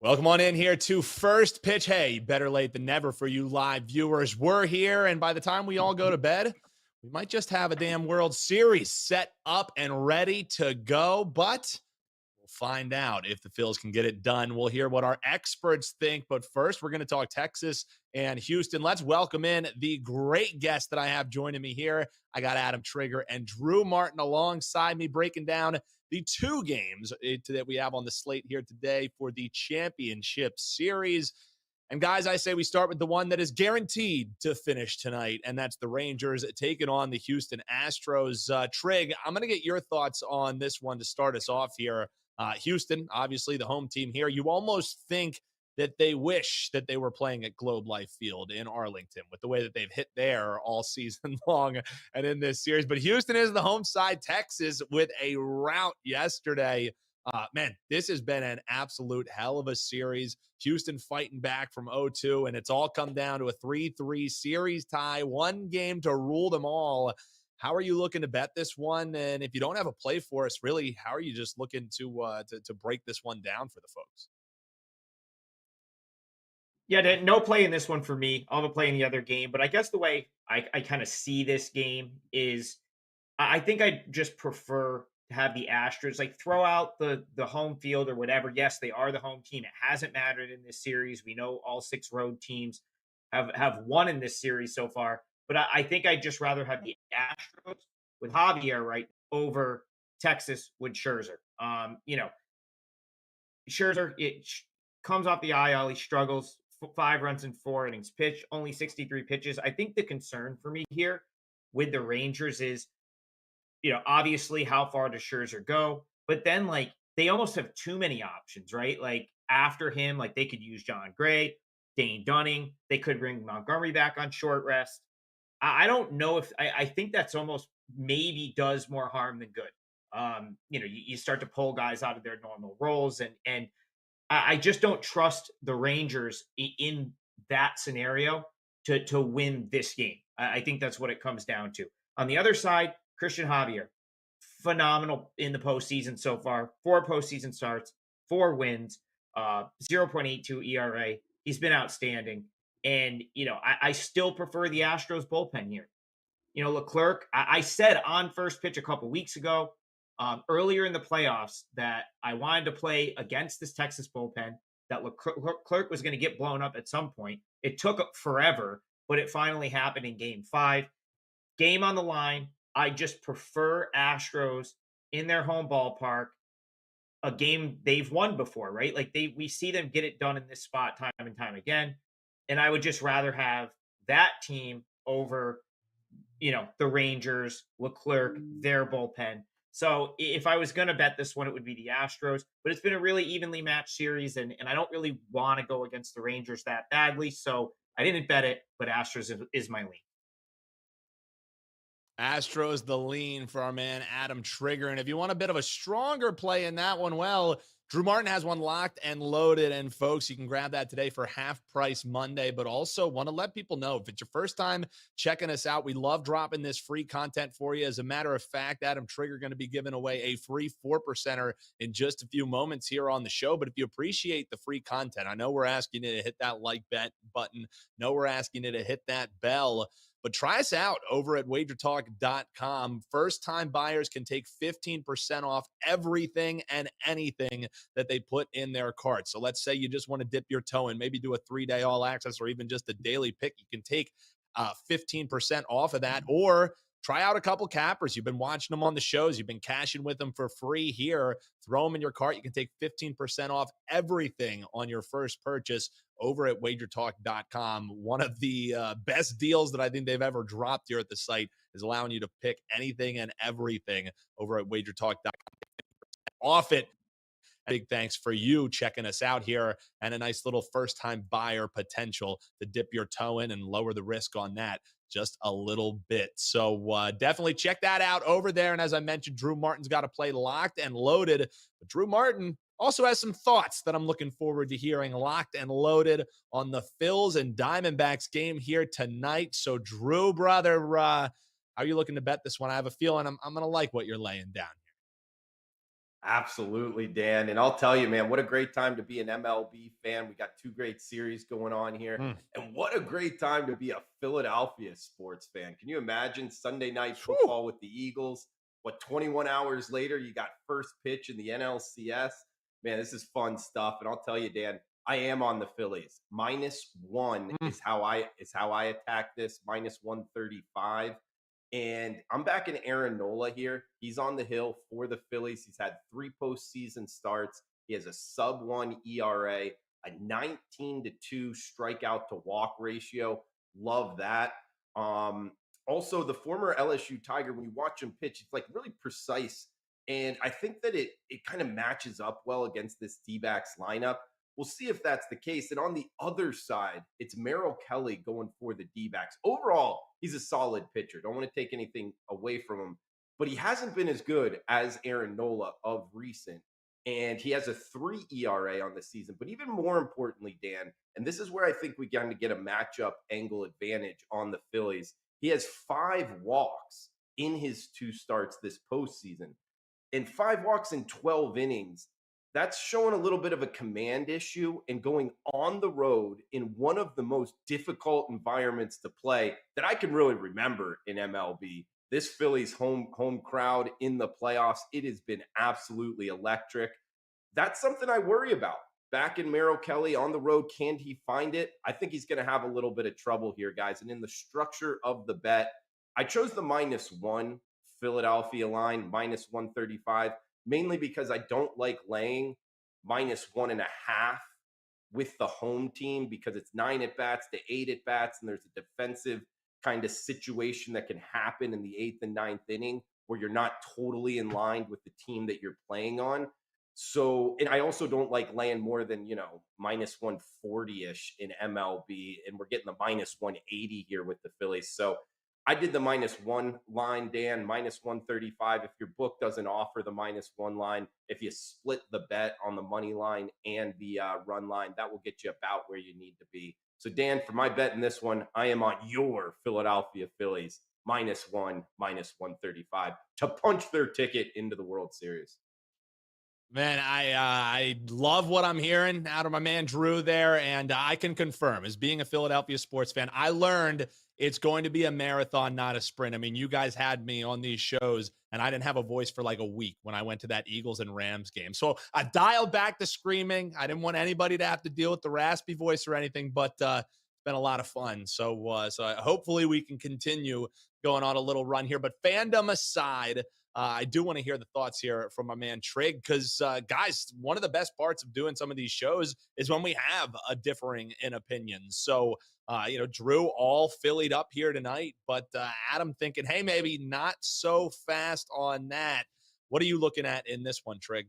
Welcome on in here to First Pitch. Hey, better late than never for you live viewers. We're here, and by the time we all go to bed, we might just have a damn World Series set up and ready to go, but we'll find out if the Phillies can get it done. We'll hear what our experts think, but first, we're going to talk Texas and Houston. Let's welcome in the great guest that I have joining me here. I got Adam Trigger and Drew Martin alongside me breaking down the two games that we have on the slate here today for the championship series. And guys, I say we start with the one that is guaranteed to finish tonight, and that's the Rangers taking on the Houston Astros. Trig, I'm going to get your thoughts on this one to start us off here. Houston, obviously the home team here. You almost think that they wish that they were playing at Globe Life Field in Arlington with the way that they've hit there all season long and in this series. But Houston is the home side. Texas with a rout yesterday. Man, this has been an absolute hell of a series. Houston fighting back from 0-2, and it's all come down to a 3-3 series tie, one game to rule them all. How are you looking to bet this one? And if you don't have a play for us, really, how are you just looking to break this one down for the folks? Yeah, no play in this one for me. I'll have a play in the other game. But I guess the way I kind of see this game is I think I just prefer to have the Astros like throw out the home field or whatever. Yes, they are the home team. It hasn't mattered in this series. We know all six road teams have won in this series so far. But I think I'd just rather have the Astros with Javier right over Texas with Scherzer. Scherzer, comes off the IL. He struggles. 5 runs in 4 innings pitch, only 63 pitches. I think the concern for me here with the Rangers is, obviously how far does Scherzer go? But then, like, they almost have too many options, right? Like, after him, like, they could use John Gray, Dane Dunning. They could bring Montgomery back on short rest. I don't know if I think that's almost maybe does more harm than good. You start to pull guys out of their normal roles, and I just don't trust the Rangers in that scenario to win this game. I think that's what it comes down to. On the other side, Christian Javier, phenomenal in the postseason so far. 4 postseason starts, 4 wins, 0.82 ERA. He's been outstanding. And, I still prefer the Astros bullpen here. Leclerc, I said on first pitch a couple weeks ago, earlier in the playoffs, that I wanted to play against this Texas bullpen, that Leclerc was going to get blown up at some point. It took forever, but it finally happened in game 5. Game on the line. I just prefer Astros in their home ballpark, a game they've won before, right? Like we see them get it done in this spot time and time again. And I would just rather have that team over, the Rangers, Leclerc, their bullpen. So if I was going to bet this one, it would be the Astros. But it's been a really evenly matched series, and I don't really want to go against the Rangers that badly. So I didn't bet it, but Astros is my lean. Astros the lean for our man Adam Trigger. And if you want a bit of a stronger play in that one, well, Drew Martin has one locked and loaded. And folks, you can grab that today for half price Monday. But also want to let people know, if it's your first time checking us out, we love dropping this free content for you. As a matter of fact, Adam Trigger going to be giving away a free 4%er in just a few moments here on the show. But if you appreciate the free content, I know we're asking you to hit that like button. No, we're asking you to hit that bell. But try us out over at WagerTalk.com. First-time buyers can take 15% off everything and anything that they put in their cart. So let's say you just want to dip your toe in, maybe do a 3-day all access or even just a daily pick. You can take 15% off of that, or try out a couple cappers. You've been watching them on the shows. You've been cashing with them for free here. Throw them in your cart. You can take 15% off everything on your first purchase over at WagerTalk.com. One of the best deals that I think they've ever dropped here at the site is allowing you to pick anything and everything over at WagerTalk.com. Off it. Big thanks for you checking us out here, and a nice little first-time buyer potential to dip your toe in and lower the risk on that just a little bit. So definitely check that out over there. And as I mentioned, Drew Martin's got to play locked and loaded. But Drew Martin also has some thoughts that I'm looking forward to hearing locked and loaded on the Phils and Diamondbacks game here tonight. So Drew, brother, how are you looking to bet this one? I have a feeling I'm going to like what you're laying down. Absolutely, Dan. And I'll tell you, man, what a great time to be an MLB fan. We got two great series going on here. Mm. And what a great time to be a Philadelphia sports fan. Can you imagine Sunday night Whew. football with the Eagles? What, 21 hours later, you got first pitch in the NLCS? Man, this is fun stuff. And I'll tell you, Dan, I am on the Phillies. -1 Mm. is how I attack this, -135. And I'm back in Aaron Nola here. He's on the hill for the Phillies. He's had 3 postseason starts. He has a sub 1 ERA, a 19-2 strikeout to walk ratio. Love that. Also, the former LSU Tiger, when you watch him pitch, it's like really precise. And I think that it kind of matches up well against this D-backs lineup. We'll see if that's the case. And on the other side, it's Merrill Kelly going for the D-backs. Overall, he's a solid pitcher. Don't want to take anything away from him, but he hasn't been as good as Aaron Nola of recent. And he has a 3 ERA on the season. But even more importantly, Dan, and this is where I think we kind of get a matchup angle advantage on the Phillies. He has 5 walks in his 2 starts this postseason. And 5 walks in 12 innings, that's showing a little bit of a command issue and going on the road in one of the most difficult environments to play that I can really remember in MLB. This Phillies home crowd in the playoffs, it has been absolutely electric. That's something I worry about. Back in Merrill Kelly on the road, can he find it? I think he's going to have a little bit of trouble here, guys. And in the structure of the bet, I chose the -1 Philadelphia line, -135, mainly because I don't like laying -1.5 with the home team because it's 9 at bats to 8 at bats, and there's a defensive kind of situation that can happen in the 8th and 9th inning where you're not totally in line with the team that you're playing on. So, and I also don't like laying more than, -140 ish in MLB, and we're getting the -180 here with the Phillies. So, I did the -1 line, Dan, -135. If your book doesn't offer the -1 line, if you split the bet on the money line and the run line, that will get you about where you need to be. So, Dan, for my bet in this one, I am on your Philadelphia Phillies -1, -135 to punch their ticket into the World Series. Man, I love what I'm hearing out of my man Drew there, and I can confirm, as being a Philadelphia sports fan, I learned it's going to be a marathon, not a sprint. I mean, you guys had me on these shows, and I didn't have a voice for like a week when I went to that Eagles and Rams game. So I dialed back the screaming. I didn't want anybody to have to deal with the raspy voice or anything, but it's been a lot of fun. So hopefully we can continue going on a little run here. But fandom aside, I do want to hear the thoughts here from my man Trig, because guys, one of the best parts of doing some of these shows is when we have a differing in opinions. So, Drew all Phillied up here tonight, but Adam thinking, hey, maybe not so fast on that. What are you looking at in this one, Trig?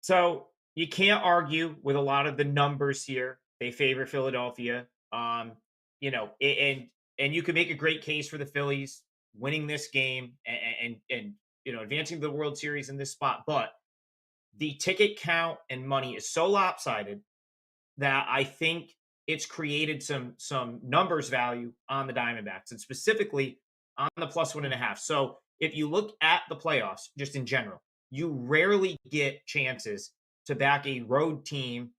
So you can't argue with a lot of the numbers here. They favor Philadelphia. And you can make a great case for the Phillies winning this game and advancing to the World Series in this spot. But the ticket count and money is so lopsided that I think it's created some numbers value on the Diamondbacks and specifically on the +1.5. So if you look at the playoffs, just in general, you rarely get chances to back a road team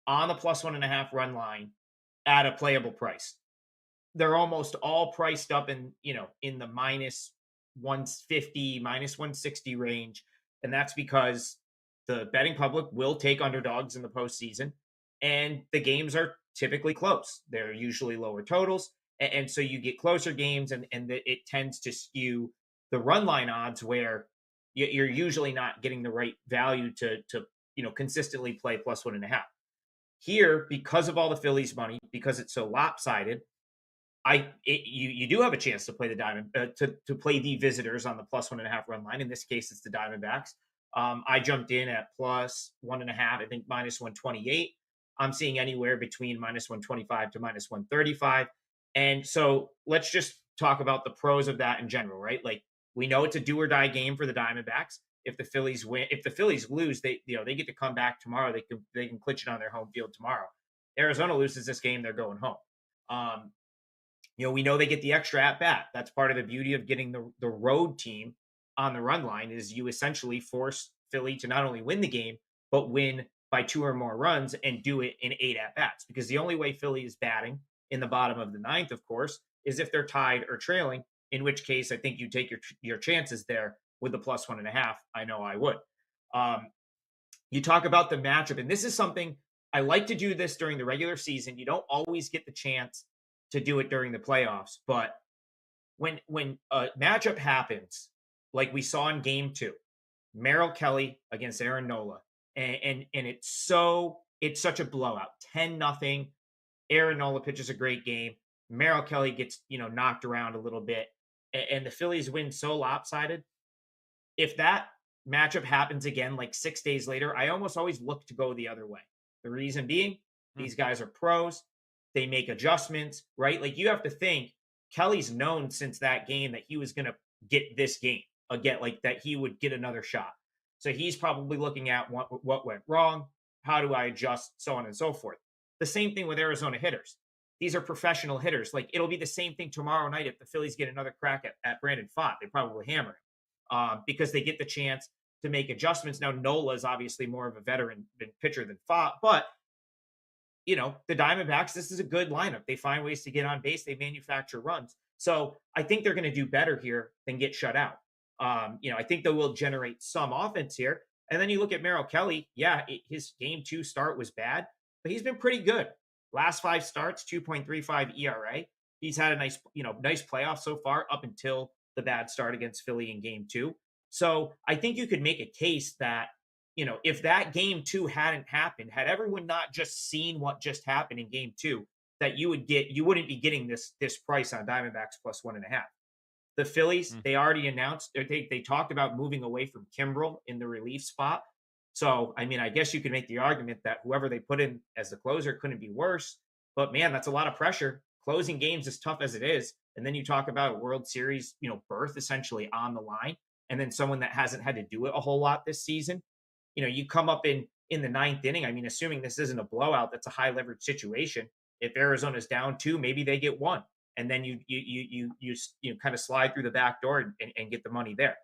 on the +1.5 run line at a playable price. They're almost all priced up in the -150, -160 range. And that's because the betting public will take underdogs in the postseason. And the games are typically close. They're usually lower totals. And so you get closer games, and it tends to skew the run line odds where you're usually not getting the right value to consistently play +1.5. Here, because of all the Phillies money, because it's so lopsided, you do have a chance to play the to play the visitors on the +1.5 run line. In this case, it's the Diamondbacks. I jumped in at +1.5. I think -128. I'm seeing anywhere between -125 to -135. And so let's just talk about the pros of that in general, right? Like, we know it's a do or die game for the Diamondbacks. If the Phillies win, if the Phillies lose, they get to come back tomorrow. They can clinch it on their home field tomorrow. Arizona loses this game, they're going home. Um, we know they get the extra at bat. That's part of the beauty of getting the road team on the run line is you essentially force Philly to not only win the game, but win by 2 or more runs and do it in 8 at bats. Because the only way Philly is batting in the bottom of the ninth, of course, is if they're tied or trailing, in which case I think you take your chances there with the +1.5. I know I would. Um, you talk about the matchup, and this is something I like to do this during the regular season. You don't always get the chance to do it during the playoffs, but when a matchup happens, like we saw in game 2, Merrill Kelly against Aaron Nola, and it's such a blowout, 10-0. Aaron Nola pitches a great game. Merrill Kelly gets knocked around a little bit, and the Phillies win so lopsided. If that matchup happens again, like 6 days later, I almost always look to go the other way. The reason being, these guys are pros. They make adjustments, right? Like you have to think Kelly's known since that game that he was going to get this game again, like that he would get another shot. So he's probably looking at what went wrong. How do I adjust? So on and so forth. The same thing with Arizona hitters. These are professional hitters. Like it'll be the same thing tomorrow night if the Phillies get another crack at Brandon Pfaadt. They probably hammer him because they get the chance to make adjustments. Now Nola is obviously more of a veteran pitcher than Pfaadt, but the Diamondbacks, this is a good lineup. They find ways to get on base. They manufacture runs. So I think they're going to do better here than get shut out. I think they will generate some offense here. And then you look at Merrill Kelly. Yeah, his game 2 start was bad, but he's been pretty good. Last 5 starts, 2.35 ERA. He's had a nice playoff so far up until the bad start against Philly in game 2. So I think you could make a case that, if that game 2 hadn't happened, had everyone not just seen what just happened in game 2, that you wouldn't be getting this price on Diamondbacks +1.5. The Phillies, they already announced, they talked about moving away from Kimbrel in the relief spot. So, I mean, I guess you could make the argument that whoever they put in as the closer couldn't be worse. But man, that's a lot of pressure. Closing games as tough as it is. And then you talk about a World Series, berth essentially on the line. And then someone that hasn't had to do it a whole lot this season. You come up in the 9th inning. I mean, assuming this isn't a blowout, that's a high leverage situation. If Arizona's down 2, maybe they get 1. And then you kind of slide through the back door and get the money there.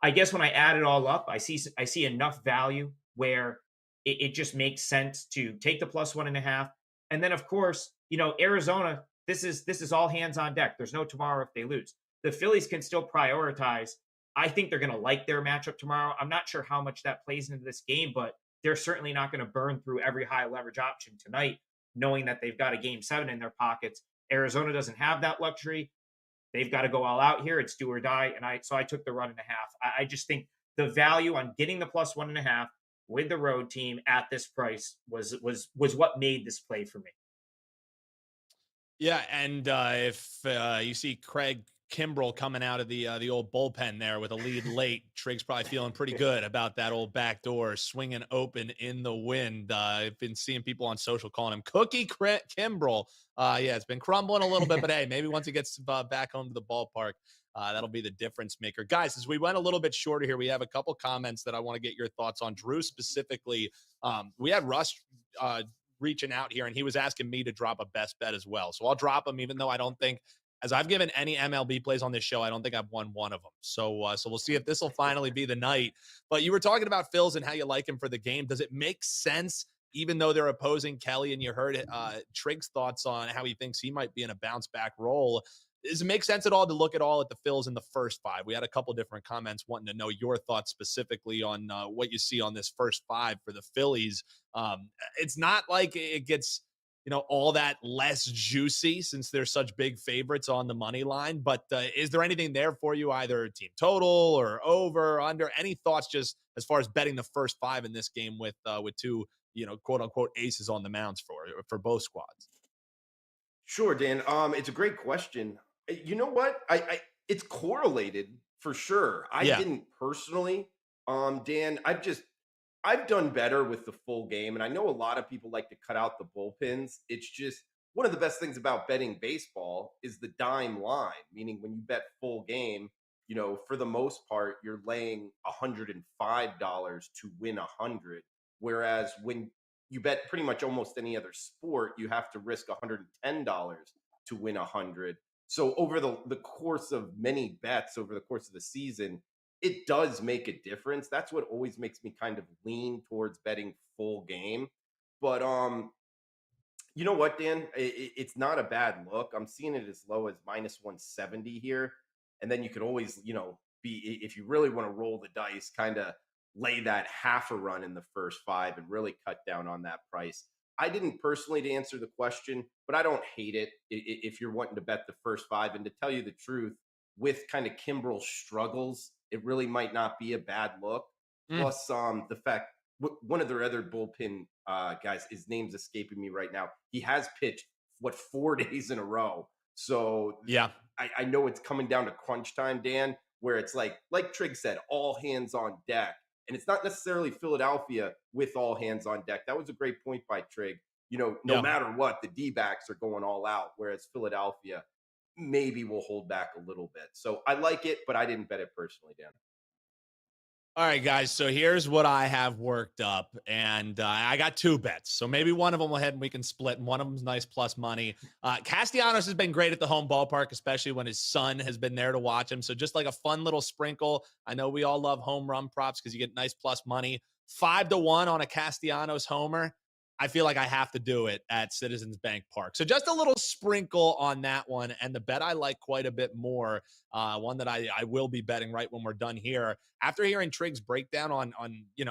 I guess when I add it all up, I see enough value where it just makes sense to take the +1.5. And then of course, Arizona, this is all hands on deck. There's no tomorrow if they lose. The Phillies can still prioritize. I think they're going to like their matchup tomorrow. I'm not sure how much that plays into this game, but they're certainly not going to burn through every high leverage option tonight, knowing that they've got a game 7 in their pockets. Arizona doesn't have that luxury. They've got to go all out here. It's do or die. So I took the 1.5. I just think the value on getting the +1.5 with the road team at this price was what made this play for me. Yeah, and if you see Craig Kimbrel coming out of the old bullpen there with a lead late, Trig's probably feeling pretty good about that old back door swinging open in the wind. I've been seeing people on social calling him Cookie Kimbrel. Yeah, it's been crumbling a little bit, but hey, maybe once he gets back home to the ballpark, that'll be the difference maker. Guys, as we went a little bit shorter here, we have a couple comments that I want to get your thoughts on. Drew specifically, we had Russ reaching out here, and he was asking me to drop a best bet as well. So I'll drop him, even though I don't think, as I've given any MLB plays on this show, I don't think I've won one of them. So we'll see if this will finally be the night. But you were talking about Phils and how you like him for the game. Does it make sense, even though they're opposing Kelly, and you heard Trig's thoughts on how he thinks he might be in a bounce back role? Does it make sense at all to look at the Phils in the first 5? We had a couple different comments wanting to know your thoughts specifically on what you see on this first 5 for the Phillies. It's not like it gets all that less juicy since they're such big favorites on the money line. But is there anything there for you, either team total or over, under? Any thoughts just as far as betting the first 5 in this game with 2, quote unquote aces on the mounds for both squads? Sure, Dan. It's a great question. You know what? I it's correlated for sure. I didn't personally, Dan. I've done better with the full game, and I know a lot of people like to cut out the bullpens. It's just one of the best things about betting baseball is the dime line, meaning when you bet full game, for the most part, you're laying $105 to win 100. Whereas when you bet pretty much almost any other sport, you have to risk $110 to win 100. So over the course of many bets over the course of the season, it does make a difference. That's what always makes me kind of lean towards betting full game. But you know what, Dan? It's not a bad look. I'm seeing it as low as minus 170 here. And then you could always, be, if you really want to roll the dice, kind of lay that half a run in the first five and really cut down on that price. I didn't personally to answer the question, but I don't hate it if you're wanting to bet the first five. And to tell you the truth, with kind of Kimbrel's struggles, it really might not be a bad look. Plus, the fact one of their other bullpen guys, his name's escaping me right now. He has pitched 4 days in a row. So Yeah. I know it's coming down to crunch time, Dan, where it's like Trig said, all hands on deck. And it's not necessarily Philadelphia with all hands on deck. That was a great point by Trig. No matter what, the D-backs are going all out, whereas Philadelphia maybe will hold back a little bit. So I like it, but I didn't bet it personally, Dan. All right, guys. So here's what I have worked up, and I got 2 bets. So maybe one of them will head and we can split, and one of them's nice plus money. Castellanos has been great at the home ballpark, especially when his son has been there to watch him. So just like a fun little sprinkle. I know we all love home run props because you get nice plus money. 5-1 on a Castellanos homer. I feel like I have to do it at Citizens Bank Park. So just a little sprinkle on that one. And the bet I like quite a bit more, one that I will be betting right when we're done here. After hearing Trig's breakdown on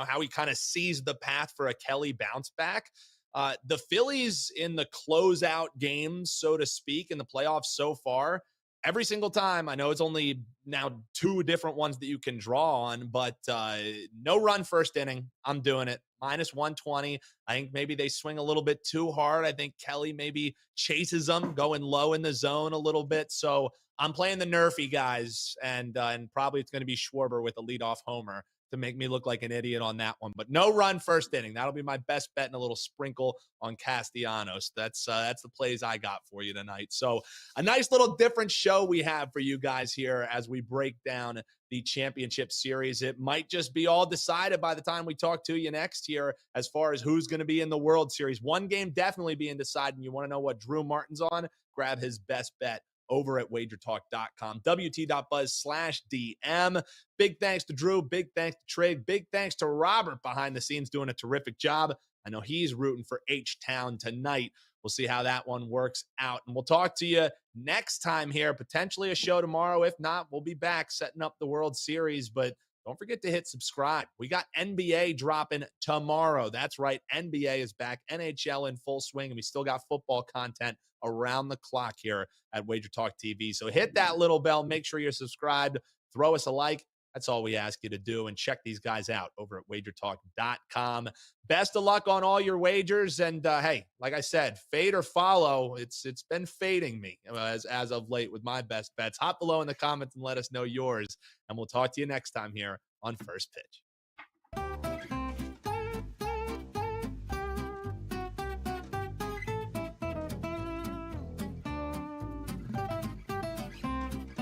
how he kind of sees the path for a Kelly bounce back, the Phillies in the closeout games, so to speak, in the playoffs so far, every single time, I know it's only now 2 different ones that you can draw on, but no run first inning. I'm doing it. Minus 120. I think maybe they swing a little bit too hard. I think Kelly maybe chases them, going low in the zone a little bit. So I'm playing the nerfy guys, and probably it's going to be Schwarber with a leadoff homer to make me look like an idiot on that one. But no run first inning. That'll be my best bet and a little sprinkle on Castellanos. That's the plays I got for you tonight. So a nice little different show we have for you guys here as we break down the championship series. It might just be all decided by the time we talk to you next year as far as who's going to be in the World Series. One game definitely being decided, and you want to know what Drew Martin's on? Grab his best bet over at wagertalk.com, wt.buzz/DM. Big thanks to Drew. Big thanks to Trig. Big thanks to Robert behind the scenes doing a terrific job. I know he's rooting for H-Town tonight. We'll see how that one works out. And we'll talk to you next time here, potentially a show tomorrow. If not, we'll be back setting up the World Series. But don't forget to hit subscribe. We got NBA dropping tomorrow. That's right. NBA is back. NHL in full swing. And we still got football content around the clock here at WagerTalk TV. So hit that little bell. Make sure you're subscribed. Throw us a like. That's all we ask you to do. And check these guys out over at wagertalk.com. Best of luck on all your wagers. And hey, like I said, fade or follow. It's been fading me as of late with my best bets. Hop below in the comments and let us know yours. And we'll talk to you next time here on First Pitch.